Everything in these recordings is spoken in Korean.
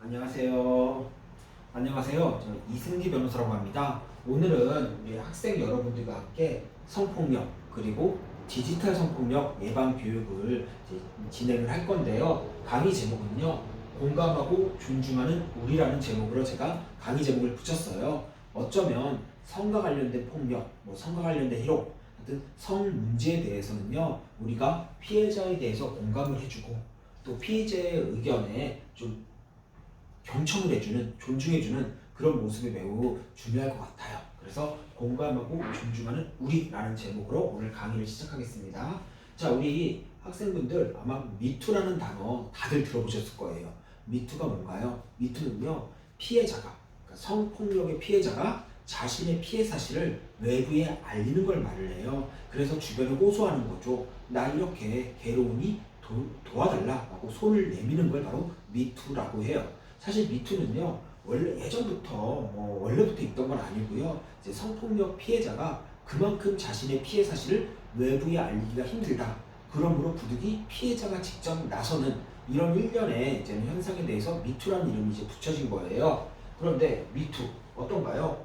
안녕하세요. 안녕하세요. 저 이승기 변호사라고 합니다. 오늘은 우리 학생 여러분들과 함께 성폭력 그리고 디지털 성폭력 예방 교육을 이제 진행을 할 건데요. 강의 제목은요. 공감하고 존중하는 우리라는 제목으로 제가 강의 제목을 붙였어요. 어쩌면 성과 관련된 폭력, 성과 관련된 희롱, 하여튼 성 문제에 대해서는요. 우리가 피해자에 대해서 공감을 해주고 또 피해자의 의견에 좀 경청을 해주는, 존중해주는 그런 모습이 매우 중요할 것 같아요. 그래서 공감하고 존중하는 우리라는 제목으로 오늘 강의를 시작하겠습니다. 자, 우리 학생분들 아마 미투라는 단어 다들 들어보셨을 거예요. 미투가 뭔가요? 미투는요, 피해자가, 그러니까 성폭력의 피해자가 자신의 피해 사실을 외부에 알리는 걸 말을 해요. 그래서 주변에 호소하는 거죠. 나 이렇게 괴로우니 도와달라고 손을 내미는 걸 바로 미투라고 해요. 사실 미투는요, 원래 예전부터 원래부터 있던 건 아니고요. 이제 성폭력 피해자가 그만큼 자신의 피해 사실을 외부에 알리기가 힘들다. 그러므로 부득이 피해자가 직접 나서는 이런 일련의 이제 현상에 대해서 미투라는 이름이 이제 붙여진 거예요. 그런데 미투 어떤가요?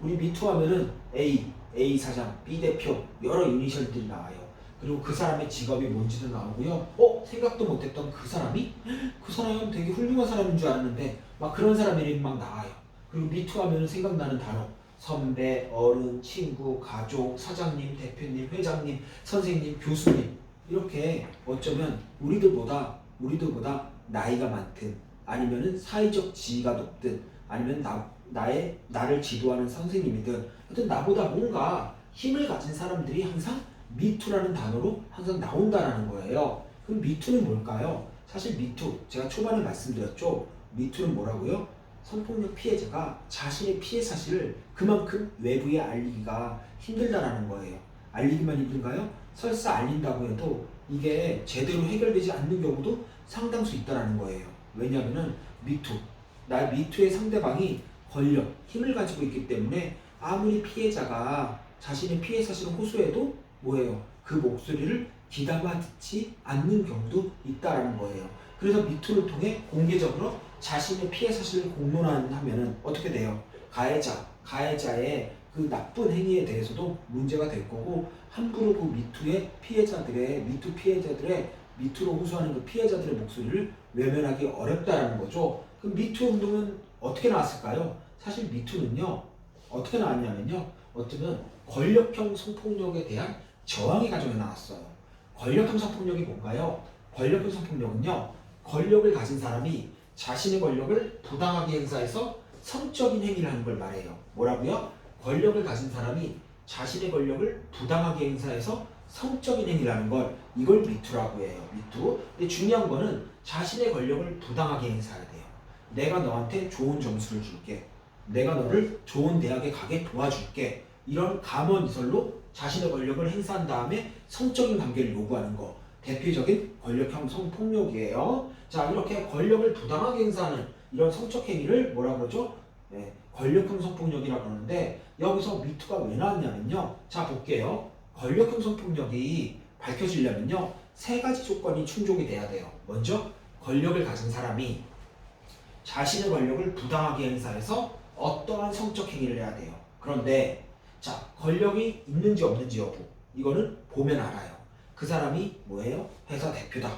우리 미투 하면은 A 사장, B 대표 여러 이니셜들이 나와요. 그리고 그 사람의 직업이 뭔지도 나오고요. 생각도 못했던 그 사람이 그 사람은 되게 훌륭한 사람인 줄 알았는데 막 그런 사람 이름이 막 나와요. 그리고 미투 하면 생각나는 단어 선배, 어른, 친구, 가족, 사장님, 대표님, 회장님, 선생님, 교수님 이렇게 어쩌면 우리들보다 나이가 많든 아니면은 사회적 지위가 높든 아니면 나를 지도하는 선생님이든 하여튼 나보다 뭔가 힘을 가진 사람들이 항상 미투라는 단어로 항상 나온다라는 거예요. 그럼 미투는 뭘까요? 사실 미투, 제가 초반에 말씀드렸죠. 미투는 뭐라고요? 성폭력 피해자가 자신의 피해 사실을 그만큼 외부에 알리기가 힘들다라는 거예요. 알리기만 힘든가요? 설사 알린다고 해도 이게 제대로 해결되지 않는 경우도 상당수 있다라는 거예요. 왜냐하면은 미투의 상대방이 권력, 힘을 가지고 있기 때문에 아무리 피해자가 자신의 피해 사실을 호소해도 뭐예요? 그 목소리를 귀담아 듣지 않는 경우도 있다라는 거예요. 그래서 미투를 통해 공개적으로 자신의 피해 사실을 공론화하면은 어떻게 돼요? 가해자의 그 나쁜 행위에 대해서도 문제가 될 거고 함부로 그 미투 피해자들의 미투로 호소하는 그 피해자들의 목소리를 외면하기 어렵다라는 거죠. 그럼 미투 운동은 어떻게 나왔을까요? 사실 미투는요 어떻게 나왔냐면요 어쩌면 권력형 성폭력에 대한 저항의 과정에 나왔어요. 권력형 성폭력이 뭔가요? 권력형 성폭력은요 권력을 가진 사람이 자신의 권력을 부당하게 행사해서 성적인 행위를 하는 걸 말해요. 뭐라고요? 권력을 가진 사람이 자신의 권력을 부당하게 행사해서 성적인 행위를 하는 걸 이걸 미투라고 해요. 미투. 근데 중요한 거는 자신의 권력을 부당하게 행사해야 돼요. 내가 너한테 좋은 점수를 줄게. 내가 너를 좋은 대학에 가게 도와줄게. 이런 감언이설로 자신의 권력을 행사한 다음에 성적인 관계를 요구하는 거. 대표적인 권력형 성폭력이에요. 자, 이렇게 권력을 부당하게 행사하는 이런 성적 행위를 뭐라 그러죠? 네, 권력형 성폭력이라고 그러는데 여기서 미투가 왜 나왔냐면요. 자, 볼게요. 권력형 성폭력이 밝혀지려면요. 세 가지 조건이 충족이 돼야 돼요. 먼저 권력을 가진 사람이 자신의 권력을 부당하게 행사해서 어떠한 성적 행위를 해야 돼요. 그런데 자, 권력이 있는지 없는지 여부 이거는 보면 알아요. 그 사람이 뭐예요? 회사 대표다.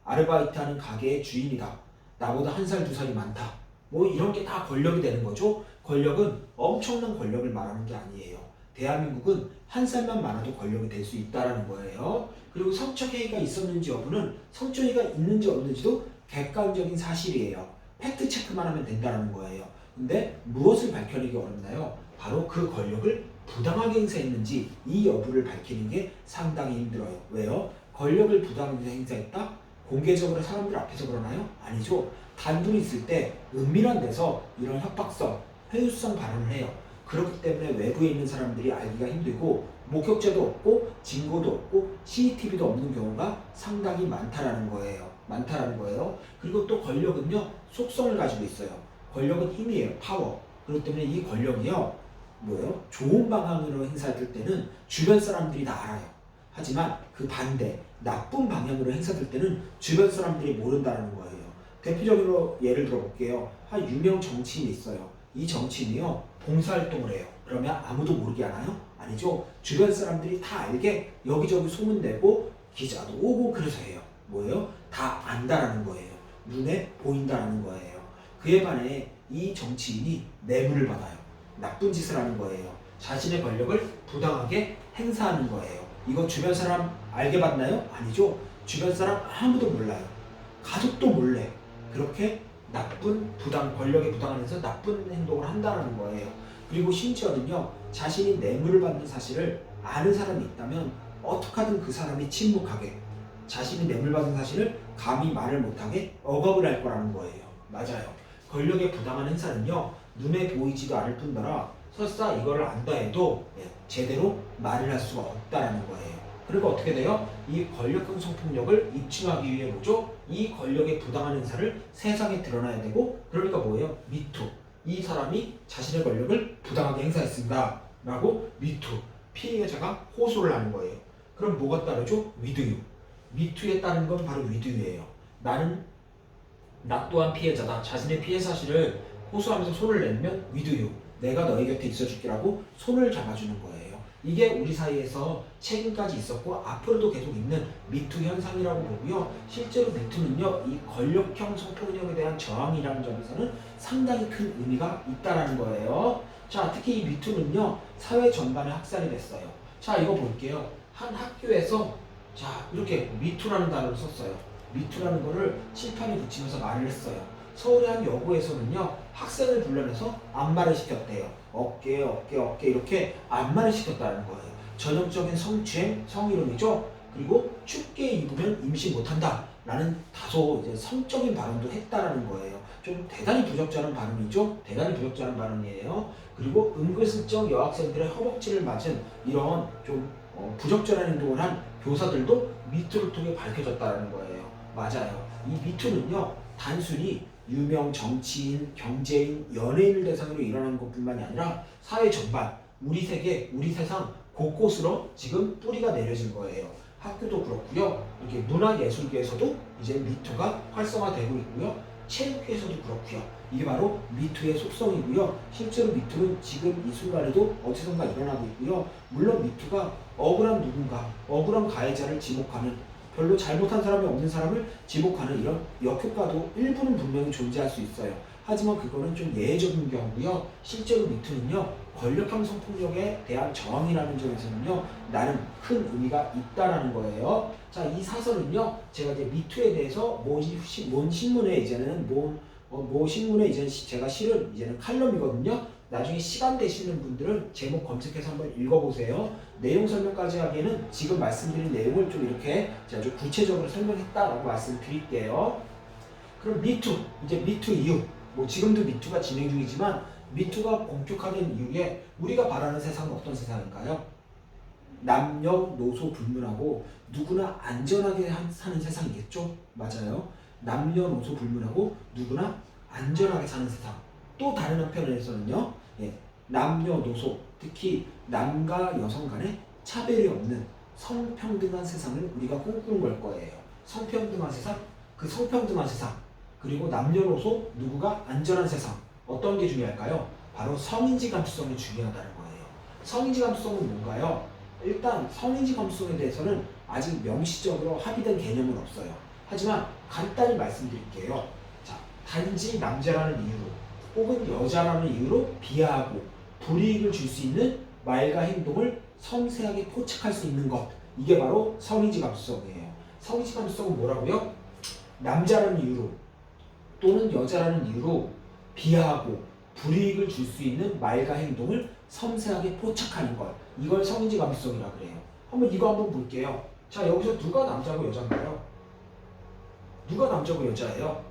아르바이트하는 가게의 주인이다. 나보다 한 살, 두 살이 많다. 이런 게 다 권력이 되는 거죠. 권력은 엄청난 권력을 말하는 게 아니에요. 대한민국은 한 살만 많아도 권력이 될 수 있다는 거예요. 그리고 성적 행위가 있었는지 여부는 성적 행위가 있는지 없는지도 객관적인 사실이에요. 팩트 체크만 하면 된다는 거예요. 근데 무엇을 밝혀내기 어렵나요? 바로 그 권력을 부당하게 행사했는지 이 여부를 밝히는 게 상당히 힘들어요. 왜요? 권력을 부당하게 행사했다? 공개적으로 사람들 앞에서 그러나요? 아니죠. 단둘이 있을 때 은밀한 데서 이런 협박성, 회유성 발언을 해요. 그렇기 때문에 외부에 있는 사람들이 알기가 힘들고 목격자도 없고 증거도 없고 CCTV도 없는 경우가 상당히 많다라는 거예요. 그리고 또 권력은요 속성을 가지고 있어요. 권력은 힘이에요. 파워. 그렇기 때문에 이 권력이요 좋은 방향으로 행사될 때는 주변 사람들이 다 알아요. 하지만 그 반대 나쁜 방향으로 행사될 때는 주변 사람들이 모른다는 거예요. 대표적으로 예를 들어볼게요. 한 유명 정치인이 있어요. 이 정치인이요 봉사활동을 해요. 그러면 아무도 모르게 하나요? 아니죠. 주변 사람들이 다 알게 여기저기 소문내고 기자도 오고 그래서 해요. 뭐예요? 다 안다라는 거예요. 눈에 보인다라는 거예요. 그에 반해 이 정치인이 뇌물을 받아요. 나쁜 짓을 하는 거예요. 자신의 권력을 부당하게 행사하는 거예요. 이거 주변 사람 알게 봤나요? 아니죠. 주변 사람 아무도 몰라요. 가족도 몰래 그렇게 나쁜 권력에 부당하면서 나쁜 행동을 한다는 거예요. 그리고 심지어는요 자신이 뇌물을 받는 사실을 아는 사람이 있다면 어떻게 하든 그 사람이 침묵하게 자신이 뇌물 받은 사실을 감히 말을 못하게 억압을 할 거라는 거예요. 맞아요. 권력의 부당한 행사는요 눈에 보이지도 않을 뿐더러 설사 이거를 안다 해도 제대로 말을 할 수가 없다는 거예요. 그리고 어떻게 돼요? 이 권력형 성폭력을 입증하기 위해 뭐죠? 이 권력의 부당한 행사를 세상에 드러나야 되고 그러니까 뭐예요? 미투. 이 사람이 자신의 권력을 부당하게 행사했습니다. 라고 미투. 피해자가 호소를 하는 거예요. 그럼 뭐가 따르죠? 위드유. 미투에 따른 건 바로 위드유예요. 나 또한 피해자다. 자신의 피해 사실을 호소하면서 손을 내면 위드유. 내가 너희 곁에 있어줄게라고 손을 잡아주는 거예요. 이게 우리 사이에서 최근까지 있었고 앞으로도 계속 있는 미투 현상이라고 보고요. 실제로 미투는요, 이 권력형 성폭력에 대한 저항이라는 점에서는 상당히 큰 의미가 있다라는 거예요. 자, 특히 이 미투는요, 사회 전반에 확산이 됐어요. 자, 이거 볼게요. 한 학교에서 자, 이렇게 미투라는 단어를 썼어요. 미투라는 거를 칠판에 붙이면서 말을 했어요. 서울의 한 여고에서는요 학생을 불러내서 안마를 시켰대요. 어깨 이렇게 안마를 시켰다는 거예요. 전형적인 성추행, 성희롱이죠. 그리고 춥게 입으면 임신 못한다 라는 다소 이제 성적인 발언도 했다라는 거예요. 좀 대단히 부적절한 발언이죠. 대단히 부적절한 발언이에요. 그리고 은근슬쩍 여학생들의 허벅지를 맞은 이런 좀 부적절한 행동을 한 교사들도 미투를 통해 밝혀졌다는 거예요. 맞아요. 이 미투는요 단순히 유명 정치인, 경제인, 연예인을 대상으로 일어나는 것뿐만이 아니라 사회 전반, 우리 세계, 우리 세상 곳곳으로 지금 뿌리가 내려진 거예요. 학교도 그렇고요. 이렇게 문화예술계에서도 이제 미투가 활성화되고 있고요. 체육계에서도 그렇고요. 이게 바로 미투의 속성이고요. 실제로 미투는 지금 이 순간에도 어디선가 일어나고 있고요. 물론 미투가 억울한 누군가, 억울한 가해자를 지목하는 별로 잘못한 사람이 없는 사람을 지목하는 이런 역효과도 일부는 분명히 존재할 수 있어요. 하지만 그거는 좀 예외적인 경우고요. 실제로 미투는요. 권력형 성폭력에 대한 저항이라는 점에서는요. 나름 큰 의미가 있다라는 거예요. 자, 이 사설은요. 제가 이제 미투에 대해서 뭔 신문에 이제는 모 신문에 이제 제가 실은 이제는 칼럼이거든요. 나중에 시간 되시는 분들은 제목 검색해서 한번 읽어보세요. 내용 설명까지 하기에는 지금 말씀드린 내용을 좀 이렇게 제가 좀 구체적으로 설명했다라고 말씀드릴게요. 그럼 미투, 이제 미투 이후, 뭐 지금도 미투가 진행 중이지만 미투가 본격화된 이후에 우리가 바라는 세상은 어떤 세상일까요? 남녀노소 불문하고 누구나 안전하게 사는 세상이겠죠? 맞아요. 남녀노소 불문하고 누구나 안전하게 사는 세상. 또 다른 한편에서는요. 남녀노소, 특히 남과 여성 간의 차별이 없는 성평등한 세상을 우리가 꿈꾸는 걸 거예요. 성평등한 세상, 그 성평등한 세상, 그리고 남녀노소 누구가 안전한 세상. 어떤 게 중요할까요? 바로 성인지 감수성이 중요하다는 거예요. 성인지 감수성은 뭔가요? 일단 성인지 감수성에 대해서는 아직 명시적으로 합의된 개념은 없어요. 하지만 간단히 말씀드릴게요. 자, 단지 남자라는 이유로 혹은 여자라는 이유로 비하하고 불이익을 줄 수 있는 말과 행동을 섬세하게 포착할 수 있는 것, 이게 바로 성인지 감수성이에요. 성인지 감수성은 뭐라고요? 남자라는 이유로 또는 여자라는 이유로 비하하고 불이익을 줄 수 있는 말과 행동을 섬세하게 포착하는 것, 이걸 성인지 감수성이라고 그래요. 이거 한번 볼게요. 자, 여기서 누가 남자고 여자인가요? 누가 남자고 여자예요?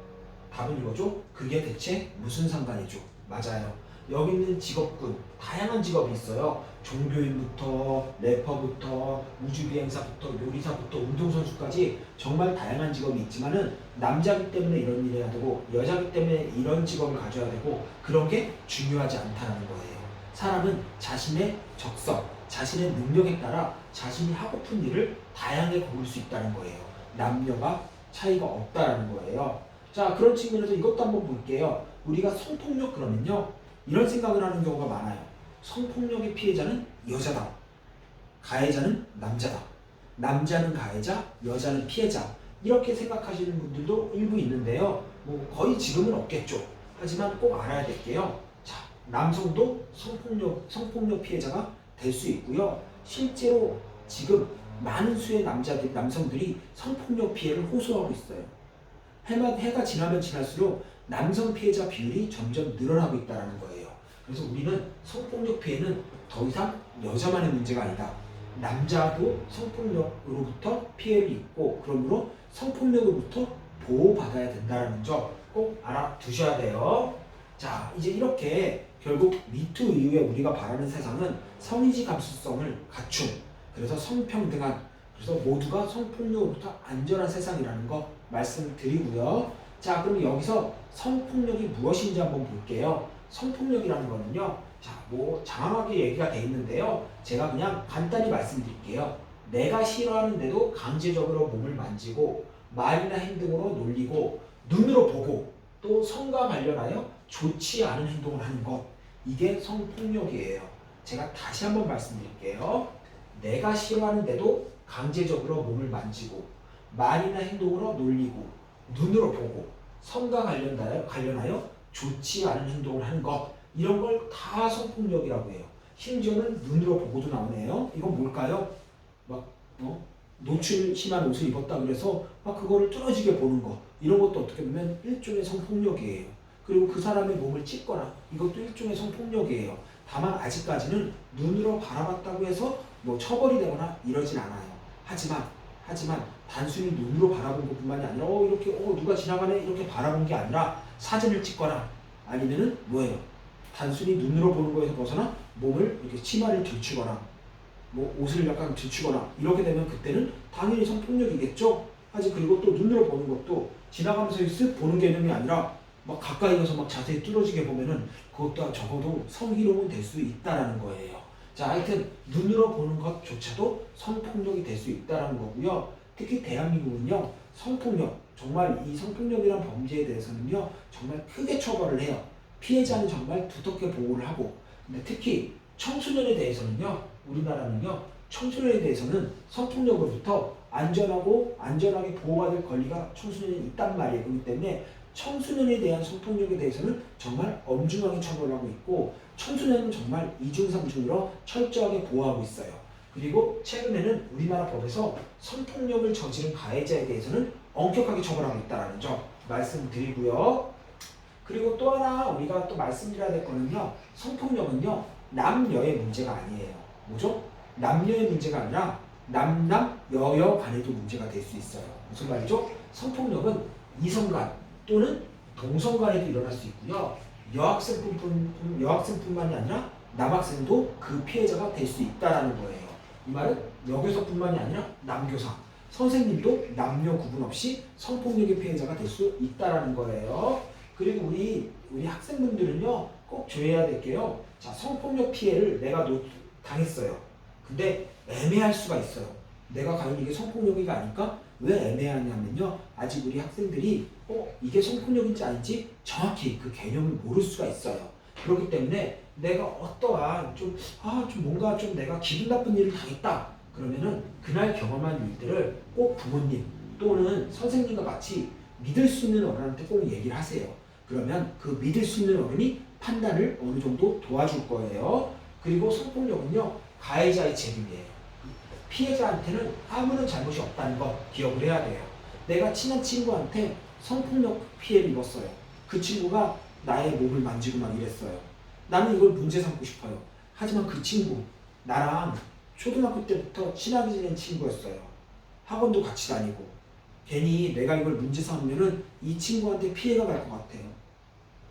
답은 이거죠? 그게 대체 무슨 상관이죠? 맞아요. 여기 있는 직업군, 다양한 직업이 있어요. 종교인부터 래퍼부터 우주비행사부터 요리사부터 운동선수까지 정말 다양한 직업이 있지만은 남자기 때문에 이런 일을 해야 되고 여자기 때문에 이런 직업을 가져야 되고 그런 게 중요하지 않다는 거예요. 사람은 자신의 적성, 자신의 능력에 따라 자신이 하고픈 일을 다양하게 고를 수 있다는 거예요. 남녀가 차이가 없다는 거예요. 자, 그런 측면에서 이것도 한번 볼게요. 우리가 성폭력 그러면요, 이런 생각을 하는 경우가 많아요. 성폭력의 피해자는 여자다. 가해자는 남자다. 남자는 가해자, 여자는 피해자. 이렇게 생각하시는 분들도 일부 있는데요. 뭐 거의 지금은 없겠죠. 하지만 꼭 알아야 될 게요. 자, 남성도 성폭력 피해자가 될 수 있고요. 실제로 지금 많은 수의 남성들이 성폭력 피해를 호소하고 있어요. 해가 지나면 지날수록 남성 피해자 비율이 점점 늘어나고 있다는 거예요. 그래서 우리는 성폭력 피해는 더 이상 여자만의 문제가 아니다. 남자도 성폭력으로부터 피해를 입고 그러므로 성폭력으로부터 보호받아야 된다는 점 꼭 알아두셔야 돼요. 자, 이제 이렇게 결국 미투 이후에 우리가 바라는 세상은 성의지 감수성을 갖춘, 그래서 성평등한, 그래서 모두가 성폭력으로부터 안전한 세상이라는 거 말씀드리고요. 자, 그럼 여기서 성폭력이 무엇인지 한번 볼게요. 성폭력이라는 거는요, 자, 뭐 장황하게 얘기가 돼 있는데요. 제가 그냥 간단히 말씀드릴게요. 내가 싫어하는데도 강제적으로 몸을 만지고 말이나 행동으로 놀리고 눈으로 보고 또 성과 관련하여 좋지 않은 행동을 하는 것, 이게 성폭력이에요. 제가 다시 한번 말씀드릴게요. 내가 싫어하는데도 강제적으로 몸을 만지고 말이나 행동으로 놀리고 눈으로 보고 성과 관련하여 좋지 않은 행동을 하는 것, 이런 걸 다 성폭력이라고 해요. 심지어는 눈으로 보고도 나오네요. 이건 뭘까요? 막 노출 심한 옷을 입었다 그래서 막 그거를 뚫어지게 보는 거, 이런 것도 어떻게 보면 일종의 성폭력이에요. 그리고 그 사람의 몸을 찢거나, 이것도 일종의 성폭력이에요. 다만 아직까지는 눈으로 바라봤다고 해서 뭐 처벌이 되거나 이러진 않아요. 하지만 단순히 눈으로 바라본 것뿐만이 아니라 이렇게 누가 지나가네 이렇게 바라본 게 아니라 사진을 찍거나 아니면은 뭐예요? 단순히 눈으로 보는 거에서 벗어나 몸을 이렇게 치마를 들추거나 뭐 옷을 약간 들추거나 이렇게 되면 그때는 당연히 성폭력이겠죠. 하지, 그리고 또 눈으로 보는 것도 지나가면서 쓱 보는 개념이 아니라 막 가까이 가서 막 자세히 뚫어지게 보면은 그것도 적어도 성희롱은 될 수 있다라는 거예요. 자, 하여튼 눈으로 보는 것조차도 성폭력이 될 수 있다라는 거고요. 특히 대한민국은요, 성폭력, 정말 이 성폭력이란 범죄에 대해서는요, 정말 크게 처벌을 해요. 피해자는 정말 두텁게 보호를 하고, 근데 특히 청소년에 대해서는요, 우리나라는요, 청소년에 대해서는 성폭력으로부터 안전하게 보호받을 권리가 청소년이 있단 말이에요. 그렇기 때문에 청소년에 대한 성폭력에 대해서는 정말 엄중하게 처벌하고 있고, 청소년은 정말 이중삼중으로 철저하게 보호하고 있어요. 그리고 최근에는 우리나라 법에서 성폭력을 저지른 가해자에 대해서는 엄격하게 처벌하고 있다는 점 말씀드리고요. 그리고 또 하나 우리가 또 말씀드려야 될 거는요, 성폭력은요, 남녀의 문제가 아니에요. 뭐죠? 남녀의 문제가 아니라 여여 간에도 문제가 될 수 있어요. 무슨 말이죠? 성폭력은 이성 간 또는 동성 간에도 일어날 수 있고요. 여학생뿐만이 아니라 남학생도 그 피해자가 될 수 있다는 거예요. 이 말은 여교사뿐만이 아니라 남교사, 선생님도 남녀 구분 없이 성폭력의 피해자가 될 수 있다는 거예요. 그리고 우리 학생분들은요, 꼭 주의해야 될 게요. 자, 성폭력 피해를 내가 당했어요. 근데 애매할 수가 있어요. 내가 과연 이게 성폭력이 아닐까? 왜 애매하냐면요, 아직 우리 학생들이 이게 성폭력인지 아닌지 정확히 그 개념을 모를 수가 있어요. 그렇기 때문에 내가 어떠한 좀 뭔가 좀 내가 기분 나쁜 일을 당했다 그러면은 그날 경험한 일들을 꼭 부모님 또는 선생님과 같이 믿을 수 있는 어른한테 꼭 얘기를 하세요. 그러면 그 믿을 수 있는 어른이 판단을 어느 정도 도와줄 거예요. 그리고 성폭력은요, 가해자의 책임이에요. 피해자한테는 아무런 잘못이 없다는 거 기억을 해야 돼요. 내가 친한 친구한테 성폭력 피해를 입었어요. 그 친구가 나의 몸을 만지고 막 이랬어요. 나는 이걸 문제 삼고 싶어요. 하지만 그 친구, 나랑 초등학교 때부터 친하게 지낸 친구였어요. 학원도 같이 다니고. 괜히 내가 이걸 문제 삼으면은 이 친구한테 피해가 갈 것 같아요.